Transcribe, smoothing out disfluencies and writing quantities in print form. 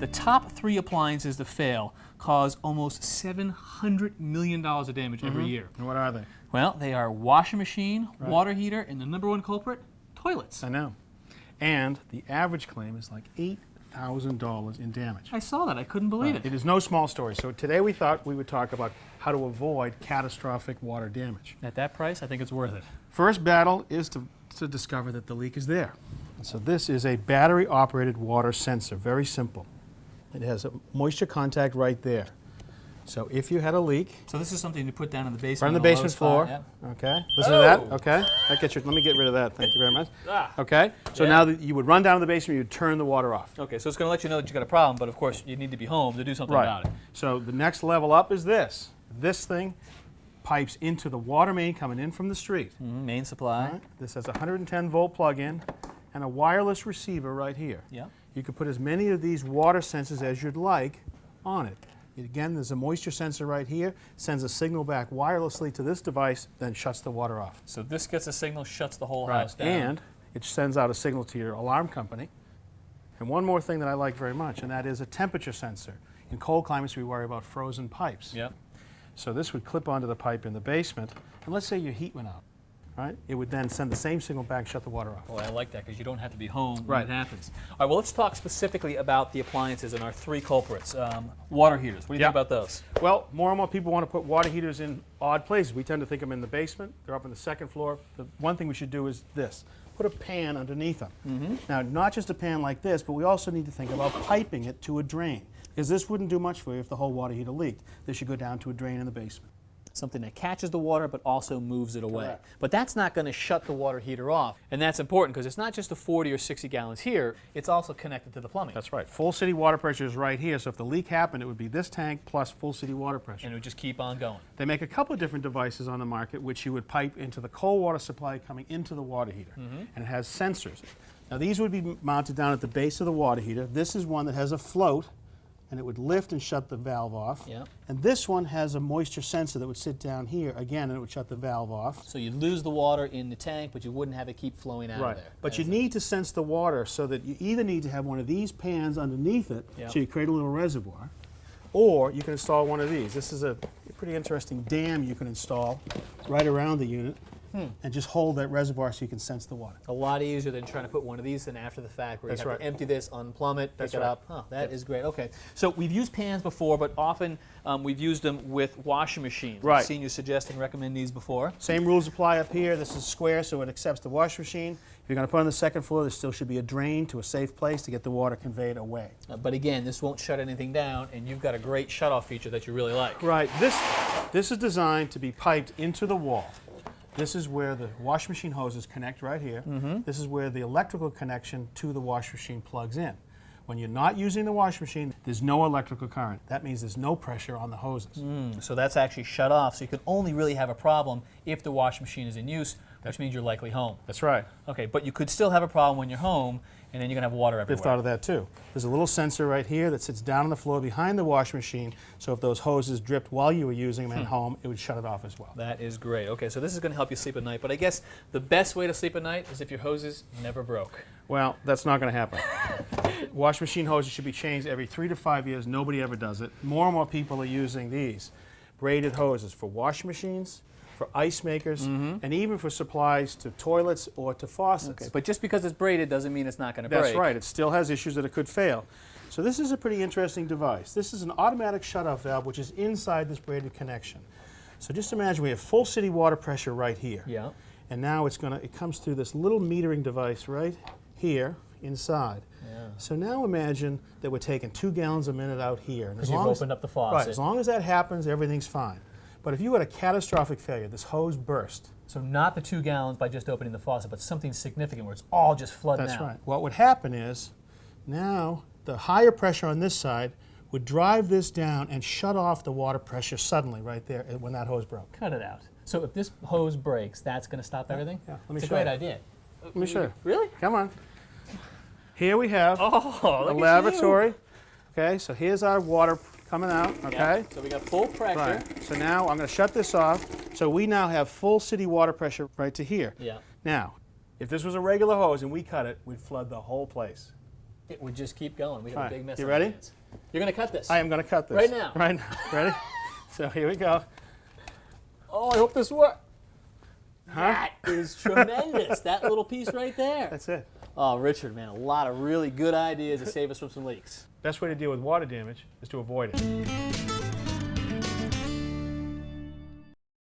The top 3 appliances to fail cause almost $700 million of damage every year. And what are they? Well, they are washing machine, water heater, and the #1 culprit, toilets. I know. And the average claim is like $8,000 in damage. I saw that. I couldn't believe it. It is no small story. So today we thought we would talk about how to avoid catastrophic water damage. At that price, I think it's worth it. First battle is to discover that the leak is there. So this is a battery-operated water sensor, very simple. It has a moisture contact right there. So if you had a leak, So this is something to put down in the basement. right on the in a low basement spot, floor, yeah. okay? Listen to that, okay? That gets your, let me get rid of that, thank you very much. Okay, so now that you would run down to the basement, you'd turn the water off. Okay, so it's going to let you know that you got a problem, but of course you need to be home to do something about it. So the next level up is this. This thing pipes into the water main coming in from the street. Main supply. Right? This has a 110-volt plug-in and a wireless receiver right here. Yeah. You can put as many of these water sensors as you'd like on it. Again, there's a moisture sensor right here, sends a signal back wirelessly to this device, then shuts the water off. So this gets a signal, shuts the whole house down. And it sends out a signal to your alarm company. And one more thing that I like very much, and that is a temperature sensor. In cold climates, we worry about frozen pipes. Yep. So this would clip onto the pipe in the basement, and let's say your heat went out. Right? It would then send the same signal back and shut the water off. Well, I like that because you don't have to be home when it happens. All right, well, let's talk specifically about the appliances and our 3 culprits. Water heaters, what do you think about those? Well, more and more people want to put water heaters in odd places. We tend to think them in the basement. They're up on the 2nd floor. The one thing we should do is this. Put a pan underneath them. Now, not just a pan like this, but we also need to think about piping it to a drain. Because this wouldn't do much for you if the whole water heater leaked. This should go down to a drain in the basement. Something that catches the water but also moves it away. Correct. But that's not going to shut the water heater off. And that's important because it's not just the 40 or 60 gallons here, it's also connected to the plumbing. That's right. Full city water pressure is right here, so if the leak happened, it would be this tank plus full city water pressure. And it would just keep on going. They make a couple of different devices on the market which you would pipe into the cold water supply coming into the water heater. And it has sensors. Now these would be mounted down at the base of the water heater. This is one that has a float, and it would lift and shut the valve off. Yep. And this one has a moisture sensor that would sit down here again, and it would shut the valve off. So you'd lose the water in the tank, but you wouldn't have it keep flowing out of there. But you need to sense the water so that you either need to have one of these pans underneath it, so you create a little reservoir, or you can install one of these. This is a pretty interesting dam you can install right around the unit. And just hold that reservoir so you can sense the water. A lot easier than trying to put one of these in after the fact where you have to empty this, unplumb it, pick it up. Oh, that is great. Okay. So we've used pans before, but often we've used them with washing machines. I've seen you suggest and recommend these before. Same rules apply up here. This is square, so it accepts the washing machine. If you're going to put it on the 2nd floor, there still should be a drain to a safe place to get the water conveyed away. But again, this won't shut anything down, and you've got a great shutoff feature that you really like. Right. This is designed to be piped into the wall. This is where the washing machine hoses connect right here. This is where the electrical connection to the washing machine plugs in. When you're not using the washing machine, there's no electrical current. That means there's no pressure on the hoses. So that's actually shut off, so you can only really have a problem if the washing machine is in use, which means you're likely home. That's right. Okay, but you could still have a problem when you're home, and then you're going to have water everywhere. They've thought of that too. There's a little sensor right here that sits down on the floor behind the washing machine, so if those hoses dripped while you were using them at home, it would shut it off as well. That is great. Okay, so this is going to help you sleep at night, but I guess the best way to sleep at night is if your hoses never broke. Well, that's not going to happen. Washing machine hoses should be changed every 3 to 5 years. Nobody ever does it. More and more people are using these braided hoses for washing machines, for ice makers, and even for supplies to toilets or to faucets. Okay, but just because it's braided doesn't mean it's not going to break. That's right. It still has issues that it could fail. So this is a pretty interesting device. This is an automatic shutoff valve which is inside this braided connection. So just imagine we have full city water pressure right here. Yeah. And now it comes through this little metering device right here inside. Yeah. So now imagine that we're taking 2 gallons a minute out here. Because you've opened up the faucet. Right. As long as that happens, everything's fine. But if you had a catastrophic failure, this hose burst. So not the 2 gallons by just opening the faucet, but something significant where it's all just flooding out. That's right. What would happen is now the higher pressure on this side would drive this down and shut off the water pressure suddenly right there when that hose broke. Cut it out. So if this hose breaks, that's going to stop everything? Yeah. Let me it's show a great you. idea. Let me show you. Really? Come on. Here we have a lavatory. Okay, so here's our water coming out, okay? Yep. So we got full pressure. Right. So now I'm going to shut this off. So we now have full city water pressure right to here. Yeah. Now, if this was a regular hose and we cut it, we'd flood the whole place. it would just keep going. We have a big mess. You on ready? our hands. You're going to cut this. I am going to cut this. Right now. Right now. Ready? So here we go. Oh, I hope this works. That is tremendous. That little piece right there. That's it. Oh, Richard, man, a lot of really good ideas to save us from some leaks. Best way to deal with water damage is to avoid it.